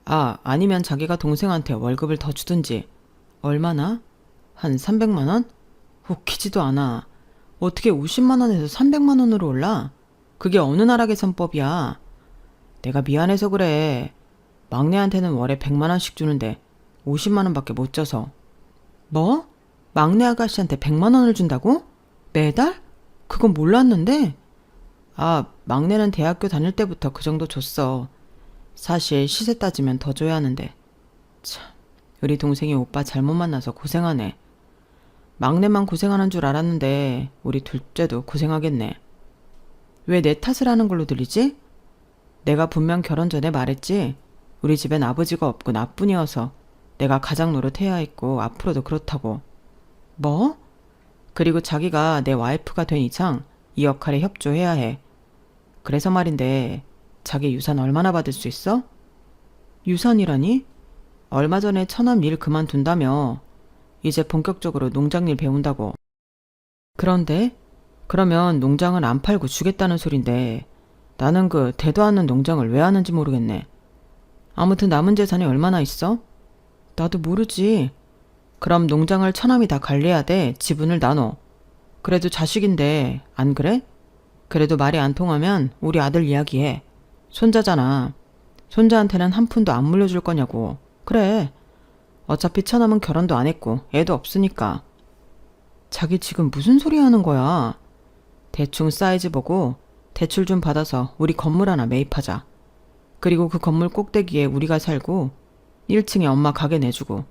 아니면 자기가 동생한테 월급을 더 주든지. 얼마나? 한 300만 원? 웃기지도 않아. 어떻게 50만 원에서 300만 원으로 올라? 그게 어느 나라 계산법이야. 내가 미안해서 그래. 막내한테는 월에 100만 원씩 주는데 50만 원밖에 못 줘서. 뭐? 막내 아가씨한테 100만 원을 준다고? 매달? 그건 몰랐는데. 막내는 대학교 다닐 때부터 그 정도 줬어. 사실 시세 따지면 더 줘야 하는데. 참, 우리 동생이 오빠 잘못 만나서 고생하네. 막내만 고생하는 줄 알았는데 우리 둘째도 고생하겠네. 왜 내 탓을 하는 걸로 들리지? 내가 분명 결혼 전에 말했지. 우리 집엔 아버지가 없고 나뿐이어서 내가 가장 노릇해야 했고 앞으로도 그렇다고. 뭐? 그리고 자기가 내 와이프가 된 이상 이 역할에 협조해야 해. 그래서 말인데 자기 유산 얼마나 받을 수 있어? 유산이라니? 얼마 전에 천암 일 그만둔다며. 이제 본격적으로 농장일 배운다고. 그런데? 그러면 농장을 안 팔고 주겠다는 소린데 나는 그 대도 않는 농장을 왜 하는지 모르겠네. 아무튼 남은 재산이 얼마나 있어? 나도 모르지. 그럼 농장을 처남이 다 관리해야 돼. 지분을 나눠. 그래도 자식인데 안 그래? 그래도 말이 안 통하면 우리 아들 이야기해. 손자잖아. 손자한테는 한 푼도 안 물려줄 거냐고. 그래. 어차피 처남은 결혼도 안 했고 애도 없으니까. 자기 지금 무슨 소리 하는 거야? 대충 사이즈 보고 대출 좀 받아서 우리 건물 하나 매입하자. 그리고 그 건물 꼭대기에 우리가 살고 1층에 엄마 가게 내주고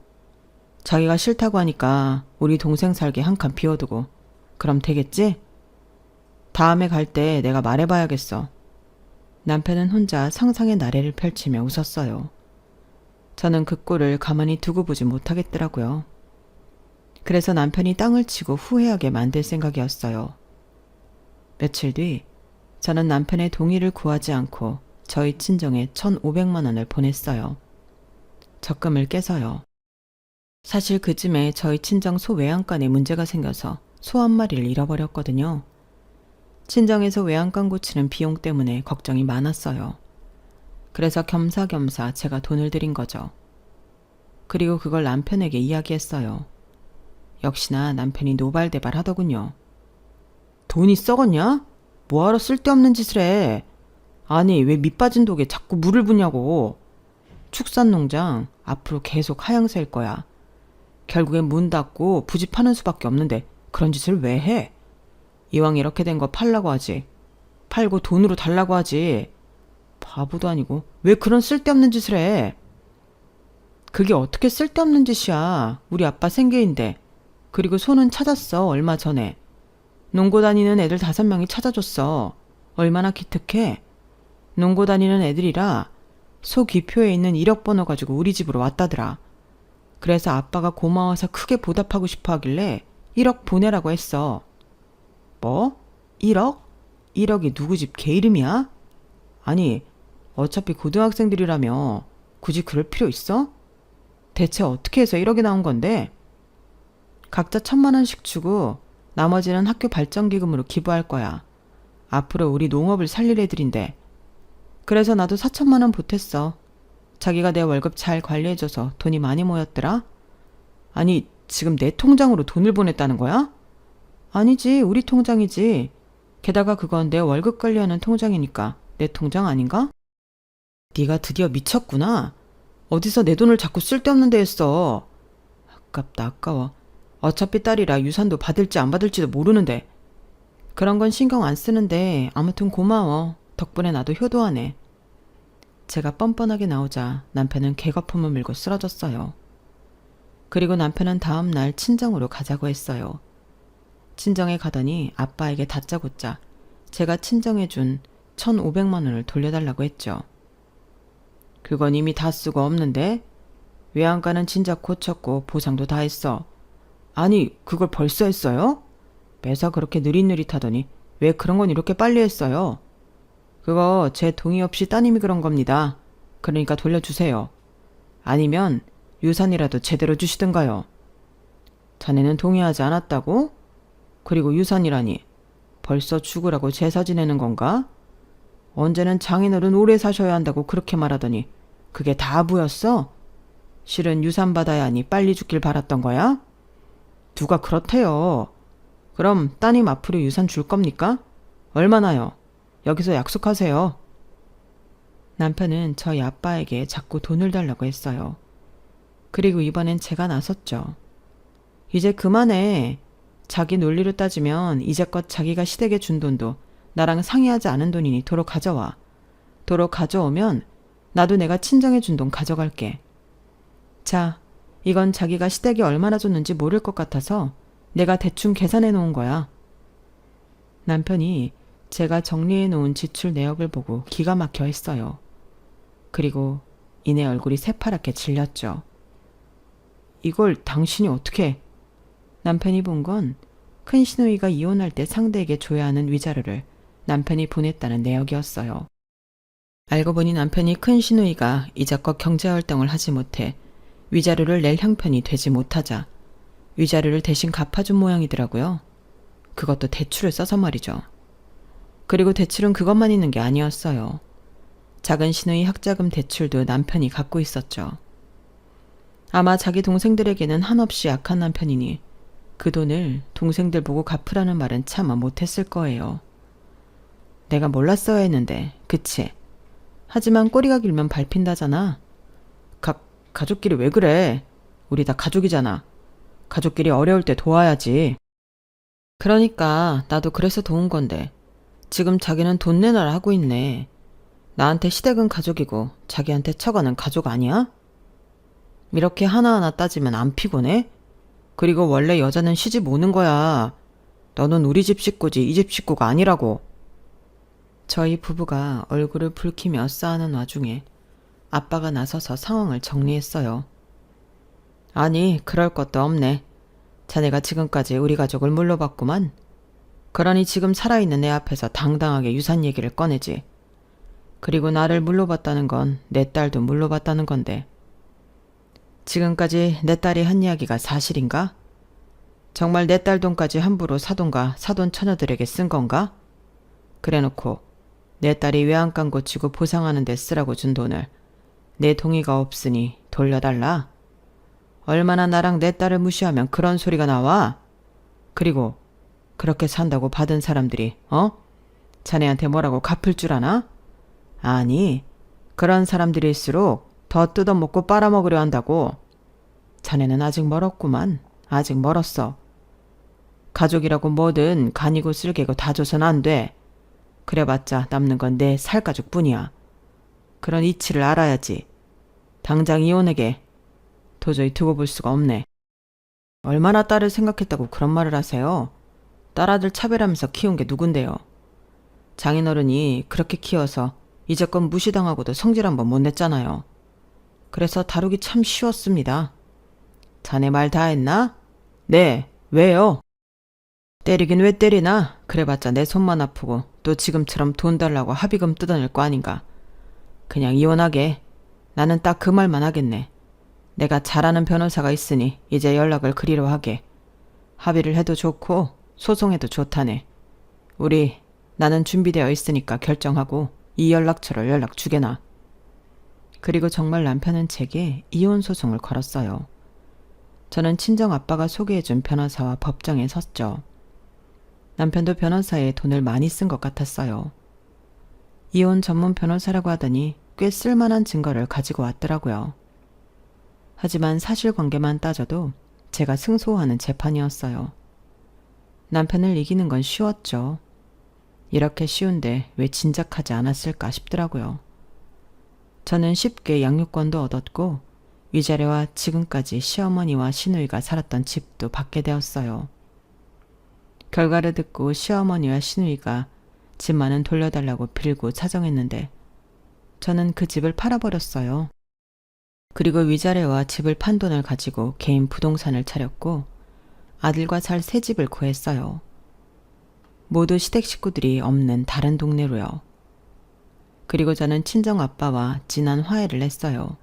자기가 싫다고 하니까 우리 동생 살게 한 칸 비워두고 그럼 되겠지? 다음에 갈 때 내가 말해봐야겠어. 남편은 혼자 상상의 나래를 펼치며 웃었어요. 저는 그 꼴을 가만히 두고 보지 못하겠더라고요. 그래서 남편이 땅을 치고 후회하게 만들 생각이었어요. 며칠 뒤 저는 남편의 동의를 구하지 않고 저희 친정에 1,500만 원을 보냈어요. 적금을 깨서요. 사실 그쯤에 저희 친정 소 외양간에 문제가 생겨서 소 한 마리를 잃어버렸거든요. 친정에서 외양간 고치는 비용 때문에 걱정이 많았어요. 그래서 겸사겸사 제가 돈을 들인 거죠. 그리고 그걸 남편에게 이야기했어요. 역시나 남편이 노발대발 하더군요. 돈이 썩었냐? 뭐하러 쓸데없는 짓을 해? 아니 왜 밑빠진 독에 자꾸 물을 부냐고. 축산농장 앞으로 계속 하향세일 거야. 결국엔 문 닫고 부지 파는 수밖에 없는데 그런 짓을 왜 해? 이왕 이렇게 된 거 팔라고 하지. 팔고 돈으로 달라고 하지. 바보도 아니고 왜 그런 쓸데없는 짓을 해? 그게 어떻게 쓸데없는 짓이야. 우리 아빠 생계인데. 그리고 소는 찾았어 얼마 전에. 농고 다니는 애들 5명이 찾아줬어. 얼마나 기특해. 농고 다니는 애들이라 소 기표에 있는 1억 번호 가지고 우리 집으로 왔다더라. 그래서 아빠가 고마워서 크게 보답하고 싶어 하길래 1억 보내라고 했어. 뭐? 1억? 1억이 누구 집 개 이름이야? 아니 어차피 고등학생들이라며 굳이 그럴 필요 있어? 대체 어떻게 해서 1억이 나온 건데? 각자 1,000만 원씩 주고 나머지는 학교 발전기금으로 기부할 거야. 앞으로 우리 농업을 살릴 애들인데. 그래서 나도 4,000만 원 보탰어. 자기가 내 월급 잘 관리해줘서 돈이 많이 모였더라. 아니 지금 내 통장으로 돈을 보냈다는 거야? 아니지 우리 통장이지. 게다가 그건 내 월급 관리하는 통장이니까 내 통장 아닌가? 네가 드디어 미쳤구나. 어디서 내 돈을 자꾸 쓸데없는 데에 써. 아깝다 아까워. 어차피 딸이라 유산도 받을지 안 받을지도 모르는데. 그런 건 신경 안 쓰는데 아무튼 고마워. 덕분에 나도 효도하네. 제가 뻔뻔하게 나오자 남편은 개거품을 물고 쓰러졌어요. 그리고 남편은 다음 날 친정으로 가자고 했어요. 친정에 가더니 아빠에게 다짜고짜 제가 친정에 준 1,500만 원을 돌려달라고 했죠. 그건 이미 다 쓰고 없는데? 외양간은 진작 고쳤고 보상도 다 했어. 아니 그걸 벌써 했어요? 매사 그렇게 느릿느릿하더니 왜 그런 건 이렇게 빨리 했어요? 그거 제 동의 없이 따님이 그런 겁니다. 그러니까 돌려주세요. 아니면 유산이라도 제대로 주시든가요. 자네는 동의하지 않았다고? 그리고 유산이라니 벌써 죽으라고 제사 지내는 건가? 언제는 장인어른 오래 사셔야 한다고 그렇게 말하더니 그게 다 부였어? 실은 유산 받아야 하니 빨리 죽길 바랐던 거야? 누가 그렇대요. 그럼 따님 앞으로 유산 줄 겁니까? 얼마나요? 여기서 약속하세요. 남편은 저희 아빠에게 자꾸 돈을 달라고 했어요. 그리고 이번엔 제가 나섰죠. 이제 그만해. 자기 논리로 따지면 이제껏 자기가 시댁에 준 돈도 나랑 상의하지 않은 돈이니 도로 가져와. 도로 가져오면 나도 내가 친정에 준 돈 가져갈게. 자, 이건 자기가 시댁에 얼마나 줬는지 모를 것 같아서 내가 대충 계산해 놓은 거야. 남편이 제가 정리해 놓은 지출 내역을 보고 기가 막혀 했어요. 그리고 이내 얼굴이 새파랗게 질렸죠. 이걸 당신이 어떻게... 남편이 본 건 큰 시누이가 이혼할 때 상대에게 줘야 하는 위자료를 남편이 보냈다는 내역이었어요. 알고 보니 남편이 큰 시누이가 이제껏 경제활동을 하지 못해 위자료를 낼 형편이 되지 못하자 위자료를 대신 갚아준 모양이더라고요. 그것도 대출을 써서 말이죠. 그리고 대출은 그것만 있는 게 아니었어요. 작은 시누이 학자금 대출도 남편이 갖고 있었죠. 아마 자기 동생들에게는 한없이 약한 남편이니 그 돈을 동생들 보고 갚으라는 말은 차마 못했을 거예요. 내가 몰랐어야 했는데, 그치? 하지만 꼬리가 길면 밟힌다잖아. 가족끼리 왜 그래? 우리 다 가족이잖아. 가족끼리 어려울 때 도와야지. 그러니까 나도 그래서 도운 건데 지금 자기는 돈 내놔라 하고 있네. 나한테 시댁은 가족이고 자기한테 처가는 가족 아니야? 이렇게 하나하나 따지면 안 피곤해? 그리고 원래 여자는 시집 오는 거야. 너는 우리 집 식구지 이 집 식구가 아니라고. 저희 부부가 얼굴을 붉히며 싸우는 와중에 아빠가 나서서 상황을 정리했어요. 아니, 그럴 것도 없네. 자네가 지금까지 우리 가족을 물러봤구만. 그러니 지금 살아있는 내 앞에서 당당하게 유산 얘기를 꺼내지. 그리고 나를 물러봤다는 건 내 딸도 물러봤다는 건데. 지금까지 내 딸이 한 이야기가 사실인가? 정말 내 딸 돈까지 함부로 사돈과 사돈 처녀들에게 쓴 건가? 그래놓고 내 딸이 외양간 고치고 보상하는 데 쓰라고 준 돈을 내 동의가 없으니 돌려달라. 얼마나 나랑 내 딸을 무시하면 그런 소리가 나와? 그리고 그렇게 산다고 받은 사람들이 자네한테 뭐라고 갚을 줄 아나? 아니, 그런 사람들일수록 더 뜯어먹고 빨아먹으려 한다고. 자네는 아직 멀었구만. 아직 멀었어. 가족이라고 뭐든 간이고 쓸개고 다 줘선 안 돼. 그래봤자 남는 건 내 살가죽뿐이야. 그런 이치를 알아야지. 당장 이혼에게 도저히 두고 볼 수가 없네. 얼마나 딸을 생각했다고 그런 말을 하세요? 딸아들 차별하면서 키운 게 누군데요? 장인어른이 그렇게 키워서 이제껏 무시당하고도 성질 한번 못 냈잖아요. 그래서 다루기 참 쉬웠습니다. 자네 말 다 했나? 네, 왜요? 때리긴 왜 때리나? 그래봤자 내 손만 아프고 또 지금처럼 돈 달라고 합의금 뜯어낼 거 아닌가. 그냥 이혼하게. 나는 딱 그 말만 하겠네. 내가 잘 아는 변호사가 있으니 이제 연락을 그리로 하게. 합의를 해도 좋고 소송해도 좋다네. 나는 준비되어 있으니까 결정하고 이 연락처를 연락 주게나. 그리고 정말 남편은 제게 이혼 소송을 걸었어요. 저는 친정 아빠가 소개해준 변호사와 법정에 섰죠. 남편도 변호사에 돈을 많이 쓴 것 같았어요. 이혼 전문 변호사라고 하더니 꽤 쓸만한 증거를 가지고 왔더라고요. 하지만 사실관계만 따져도 제가 승소하는 재판이었어요. 남편을 이기는 건 쉬웠죠. 이렇게 쉬운데 왜 진작하지 않았을까 싶더라고요. 저는 쉽게 양육권도 얻었고 위자료와 지금까지 시어머니와 시누이가 살았던 집도 받게 되었어요. 결과를 듣고 시어머니와 시누이가 집만은 돌려달라고 빌고 사정했는데 저는 그 집을 팔아버렸어요. 그리고 위자료와 집을 판 돈을 가지고 개인 부동산을 차렸고 아들과 살 새 집을 구했어요. 모두 시댁 식구들이 없는 다른 동네로요. 그리고 저는 친정 아빠와 진한 화해를 했어요.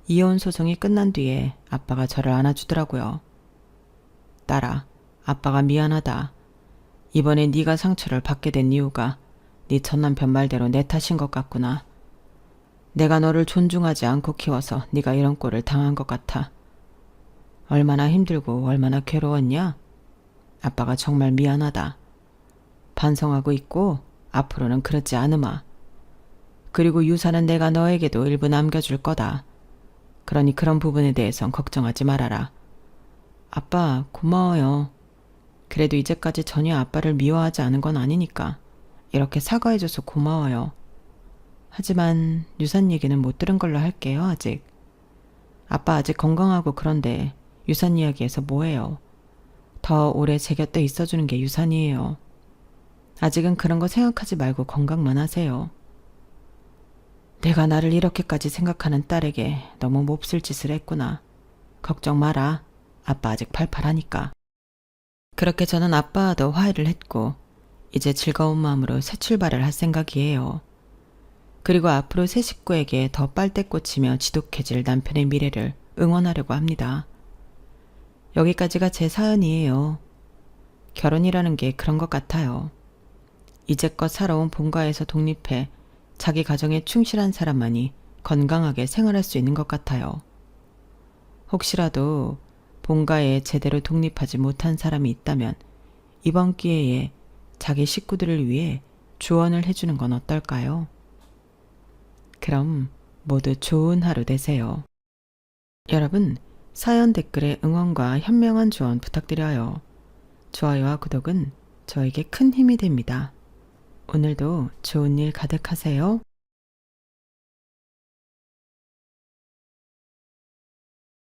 이혼 소송이 끝난 뒤에 아빠가 저를 안아주더라고요. 딸아, 아빠가 미안하다. 이번에 네가 상처를 받게 된 이유가 네 전남편 말대로 내 탓인 것 같구나. 내가 너를 존중하지 않고 키워서 네가 이런 꼴을 당한 것 같아. 얼마나 힘들고 얼마나 괴로웠냐? 아빠가 정말 미안하다. 반성하고 있고 앞으로는 그러지 않으마. 그리고 유산은 내가 너에게도 일부 남겨줄 거다. 그러니 그런 부분에 대해선 걱정하지 말아라. 아빠 고마워요. 그래도 이제까지 전혀 아빠를 미워하지 않은 건 아니니까 이렇게 사과해줘서 고마워요. 하지만 유산 얘기는 못 들은 걸로 할게요. 아직. 아빠 아직 건강하고 그런데 유산 이야기에서 뭐해요. 더 오래 제 곁에 있어주는 게 유산이에요. 아직은 그런 거 생각하지 말고 건강만 하세요. 내가 나를 이렇게까지 생각하는 딸에게 너무 몹쓸 짓을 했구나. 걱정 마라. 아빠 아직 팔팔하니까. 그렇게 저는 아빠와도 화해를 했고 이제 즐거운 마음으로 새 출발을 할 생각이에요. 그리고 앞으로 새 식구에게 더 빨대 꽂히며 지독해질 남편의 미래를 응원하려고 합니다. 여기까지가 제 사연이에요. 결혼이라는 게 그런 것 같아요. 이제껏 살아온 본가에서 독립해 자기 가정에 충실한 사람만이 건강하게 생활할 수 있는 것 같아요. 혹시라도 본가에 제대로 독립하지 못한 사람이 있다면 이번 기회에 자기 식구들을 위해 조언을 해주는 건 어떨까요? 그럼 모두 좋은 하루 되세요. 여러분, 사연 댓글에 응원과 현명한 조언 부탁드려요. 좋아요와 구독은 저에게 큰 힘이 됩니다. 오늘도 좋은 일 가득하세요.